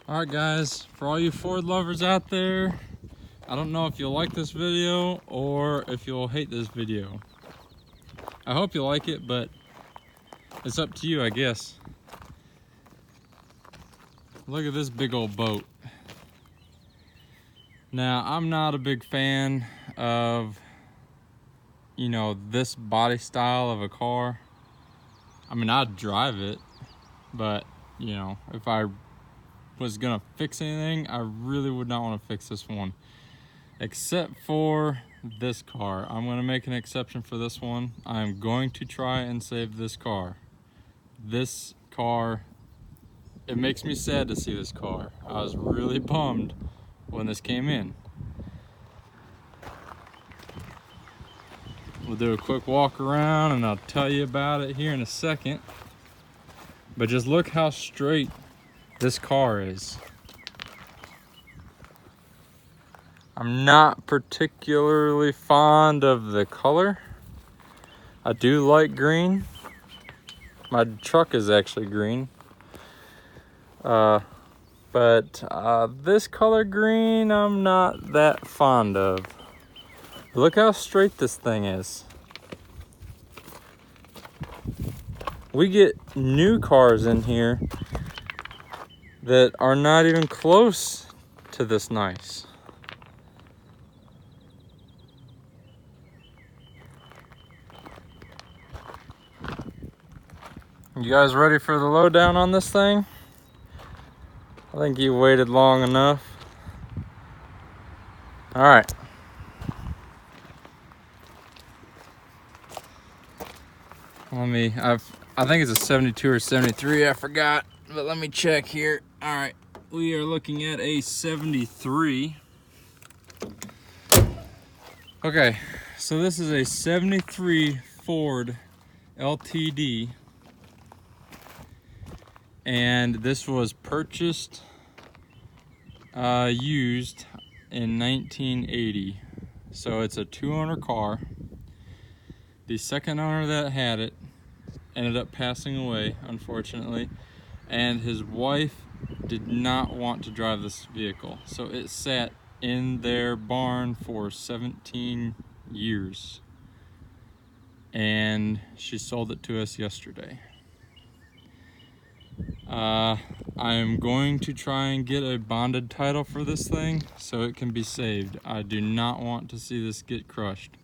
Alright guys, for all you Ford lovers out there, I don't know if you'll like this video or if you'll hate this video. I hope you like it, but it's up to you, I guess. Look at this big old boat. Now, I'm not a big fan of, this body style of a car. I mean, I'd drive it, but, if I was gonna fix anything, I really would not want to fix this one. Except for this car. I'm gonna make an exception for this one. I'm going to try and save this car. This car, it makes me sad to see this car. I was really bummed when this came in. We'll do a quick walk around and I'll tell you about it here in a second. But just look how straight this car is. I'm not particularly fond of the color. I do like green. My truck is actually green. But this color green, I'm not that fond of. Look how straight this thing is. We get new cars in here that are not even close to this nice. You guys ready for the lowdown on this thing? I think you waited long enough. All right. I think it's a 72 or 73, I forgot, but let me check here. All right, we are looking at a 73. Okay, so this is a 73 Ford LTD. And this was purchased, used in 1980. So it's a 2-owner car. The second owner that had it ended up passing away, unfortunately, and his wife did not want to drive this vehicle. So it sat in their barn for 17 years. And she sold it to us yesterday. I am going to try and get a bonded title for this thing so it can be saved. I do not want to see this get crushed.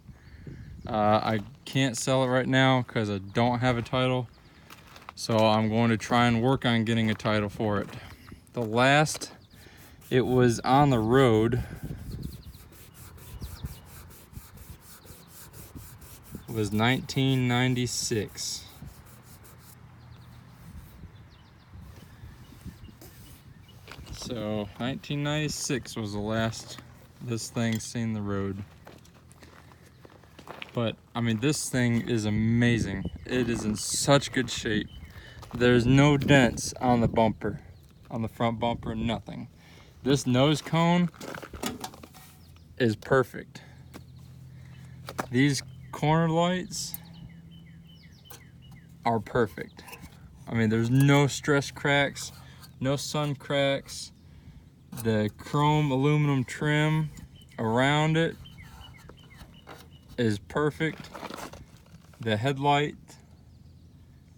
I can't sell it right now because I don't have a title, so I'm going to try and work on getting a title for it. The last it was on the road was 1996. So 1996 was the last this thing seen the road. But I mean, this thing is amazing. It is in such good shape. There's no dents on the bumper, on the front bumper, nothing. This nose cone is perfect. These corner lights are perfect. I mean, there's no stress cracks, no sun cracks. The chrome aluminum trim around it is perfect. The headlight,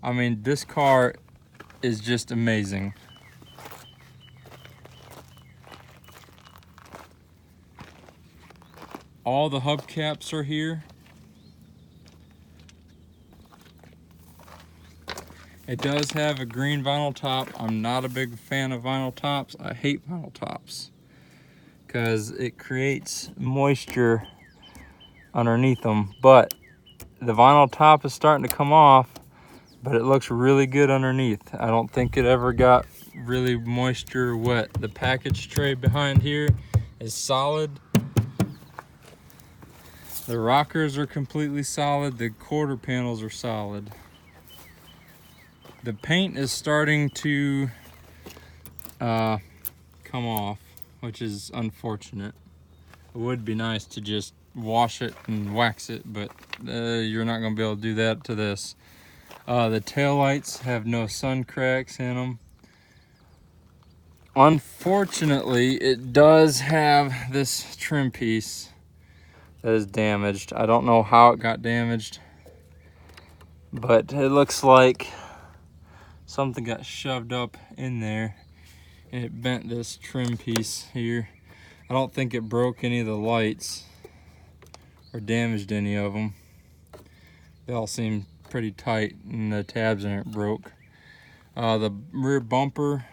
I mean, this car is just amazing. All the hubcaps are here. It does have a green vinyl top. I'm not a big fan of vinyl tops. I hate vinyl tops because it creates moisture underneath them. But the vinyl top is starting to come off, but it looks really good underneath. I don't think it ever got really moisture wet. The package tray behind here is solid. The rockers are completely solid. The quarter panels are solid. The paint is starting to come off, which is unfortunate. It would be nice to just wash it and wax it, but you're not going to be able to do that to this. The taillights have no sun cracks in them. Unfortunately, it does have this trim piece that is damaged. I don't know how it got damaged, but it looks like something got shoved up in there and it bent this trim piece here. I don't think it broke any of the lights or damaged any of them. They all seem pretty tight and the tabs in it broke. The rear bumper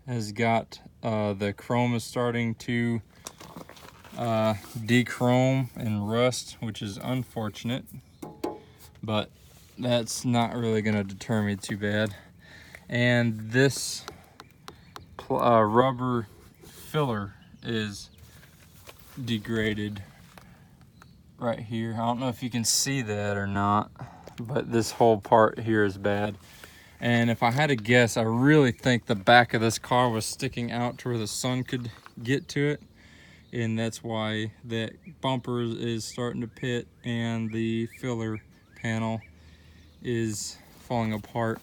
has got the chrome is starting to dechrome and rust, which is unfortunate, but that's not really going to deter me too bad. And this rubber filler is degraded right here. I don't know if you can see that or not, but this whole part here is bad. And if I had to guess, I really think the back of this car was sticking out to where the sun could get to it, and that's why that bumper is starting to pit and the filler panel is falling apart.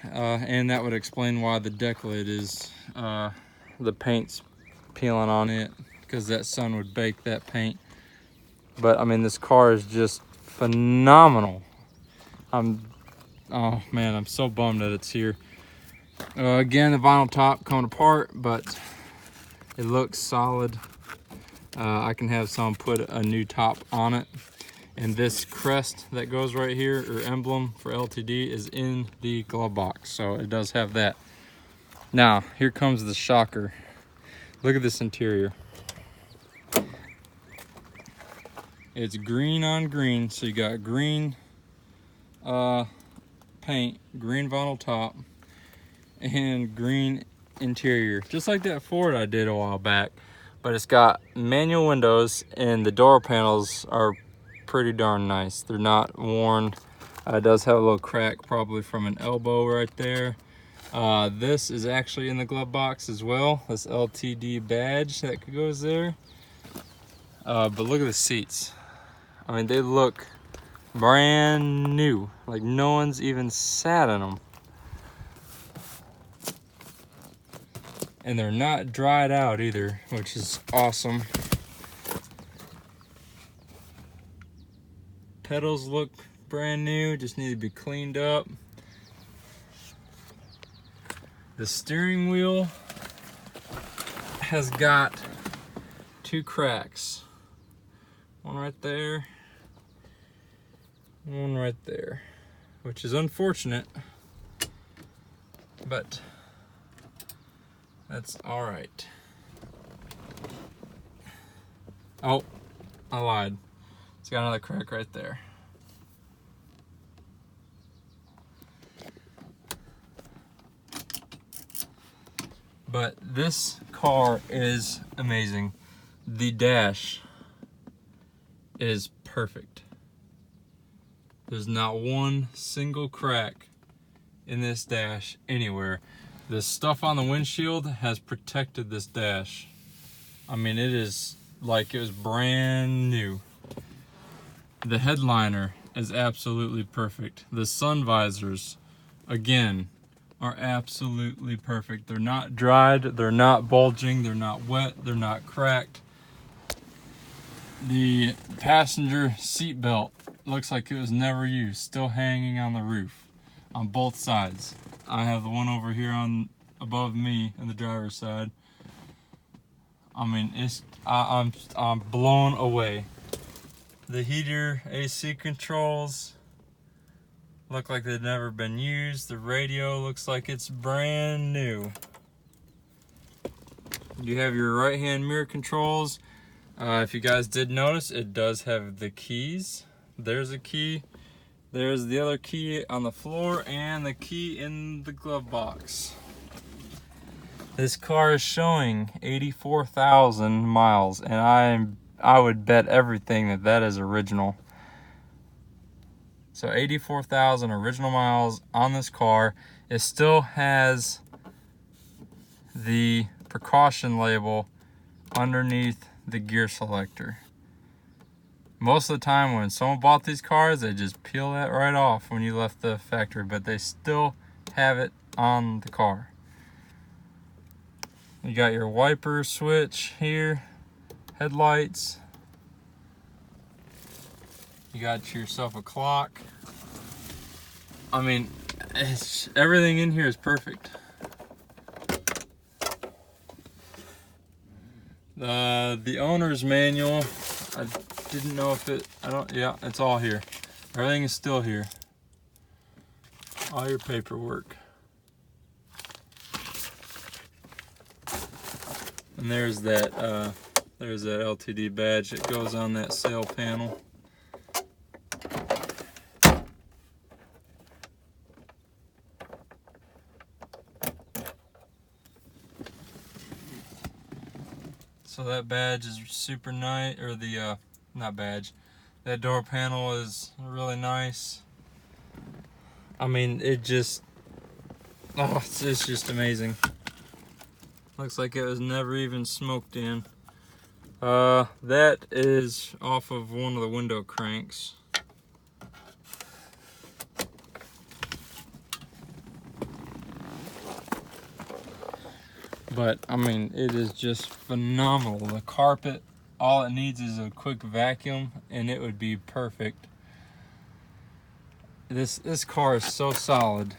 And that would explain why the deck lid is the paint's peeling on it, because that sun would bake that paint. But I mean, this car is just phenomenal. Oh man, I'm so bummed that it's here. Again, the vinyl top coming apart, but it looks solid. I can have someone put a new top on it. And this crest that goes right here, or emblem for LTD, is in the glove box, so it does have that. Now, here comes the shocker. Look at this interior. It's green on green, so you got green paint, green vinyl top, and green interior, just like that Ford I did a while back. But it's got manual windows, and the door panels are pretty darn nice. They're not worn. It does have a little crack, probably from an elbow right there. This is actually in the glove box as well, this LTD badge that goes there. But look at the seats. I mean, they look brand new, like no one's even sat in them. And they're not dried out either, which is awesome. Pedals look brand new, just need to be cleaned up. The steering wheel has got 2 cracks. One right there, one right there, which is unfortunate, but that's all right. Oh, I lied. It's got another crack right there. But this car is amazing. The dash is perfect. There's not one single crack in this dash anywhere. The stuff on the windshield has protected this dash. I mean, it is like it was brand new. The headliner is absolutely perfect. The sun visors, again, are absolutely perfect. They're not dried, they're not bulging, they're not wet, they're not cracked. The passenger seat belt looks like it was never used, still hanging on the roof on both sides. I have the one over here on above me on the driver's side. I mean, I'm blown away. The heater, AC controls look like they've never been used. The radio looks like it's brand new. You have your right hand mirror controls. If you guys did notice, it does have the keys. There's a key. There's the other key on the floor and the key in the glove box. This car is showing 84,000 miles, and I would bet everything that that is original. So 84,000 original miles on this car. It still has the precaution label underneath the gear selector. Most of the time when someone bought these cars, they just peel that right off when you left the factory, but they still have it on the car. You got your wiper switch here, headlights. You got yourself a clock. I mean, everything in here is perfect. The owner's manual, I didn't know if yeah, it's all here. Everything is still here. All your paperwork. And there's that LTD badge that goes on that sail panel. So that badge is super nice, or the, not badge, that door panel is really nice. I mean, it just, oh, it's just amazing. Looks like it was never even smoked in. That is off of one of the window cranks. But I mean, it is just phenomenal. The carpet, all it needs is a quick vacuum and it would be perfect. This car is so solid.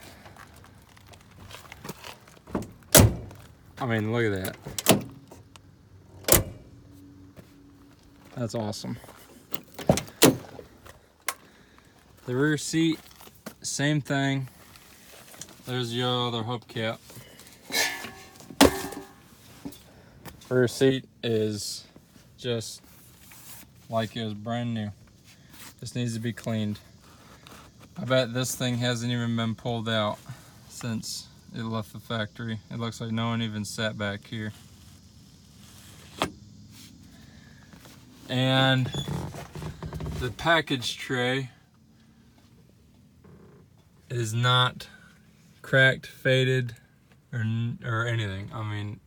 I mean, look at that. That's awesome. The rear seat, same thing. There's your other hubcap. Rear seat is just like it was brand new. Just needs to be cleaned. I bet this thing hasn't even been pulled out since it left the factory. It looks like no one even sat back here. And the package tray is not cracked, faded, or anything. I mean,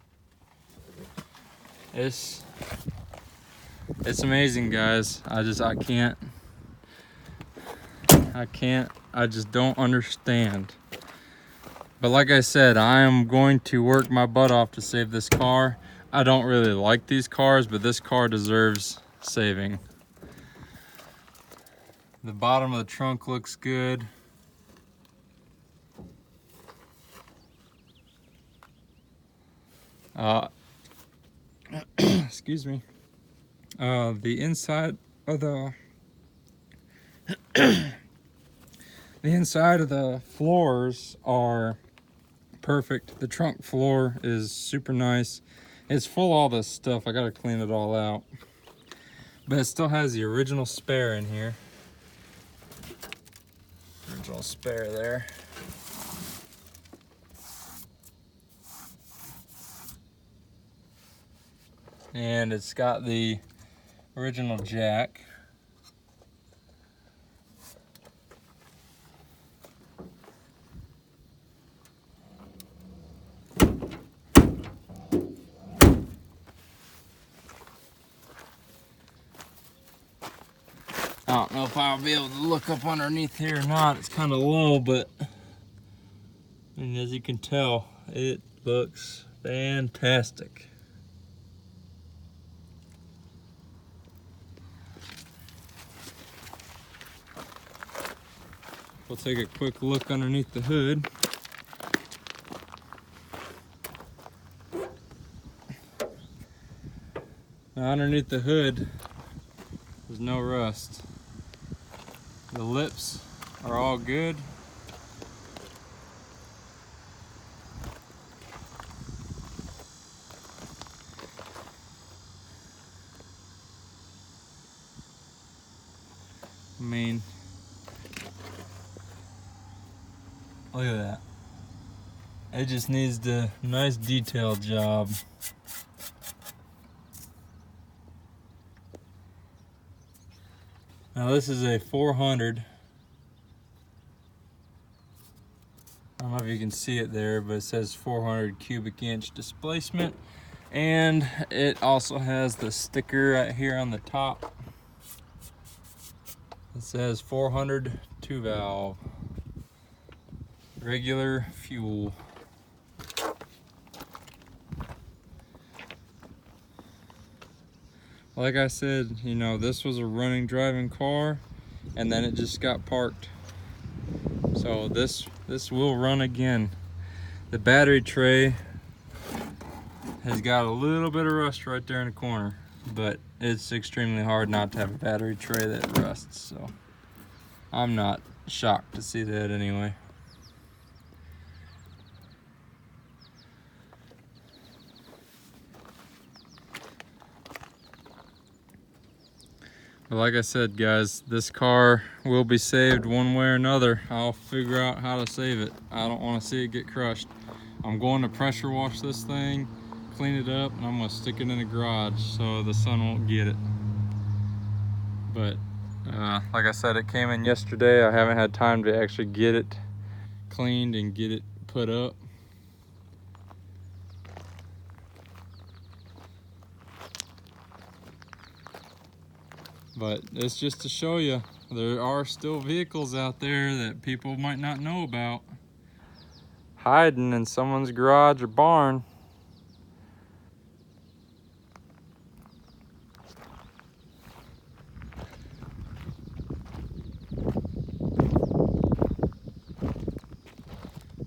it's amazing, guys. I just don't understand. But like I said, I am going to work my butt off to save this car. I don't really like these cars, but this car deserves saving. The bottom of the trunk looks good. Excuse me. The inside of the inside of the floors are perfect. The trunk floor is super nice. It's full of all this stuff. I gotta clean it all out. But it still has the original spare in here. Original spare there. And it's got the original jack. I don't know if I'll be able to look up underneath here or not. It's kind of low, but I mean, as you can tell, it looks fantastic. We'll take a quick look underneath the hood. Now, underneath the hood, there's no rust. The lips are all good. I mean, look at that. It just needs a nice detail job. Now this is a 400. I don't know if you can see it there, but it says 400 cubic inch displacement. And it also has the sticker right here on the top. It says 400 2 valve. Regular fuel. like I said, you know, this was a running, driving car, and then it just got parked. So this will run again. The battery tray has got a little bit of rust right there in the corner, but it's extremely hard not to have a battery tray that rusts, so I'm not shocked to see that anyway. But like I said, guys, this car will be saved one way or another. I'll figure out how to save it. I don't want to see it get crushed. I'm going to pressure wash this thing, clean it up, and I'm going to stick it in the garage so the sun won't get it. But like I said, it came in yesterday. I haven't had time to actually get it cleaned and get it put up. But it's just to show you, there are still vehicles out there that people might not know about, hiding in someone's garage or barn.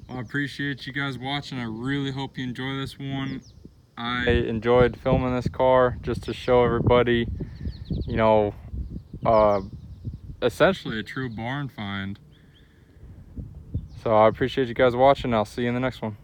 I appreciate you guys watching. I really hope you enjoy this one. I enjoyed filming this car just to show everybody, you know, essentially a true barn find. So I appreciate you guys watching. I'll see you in the next one.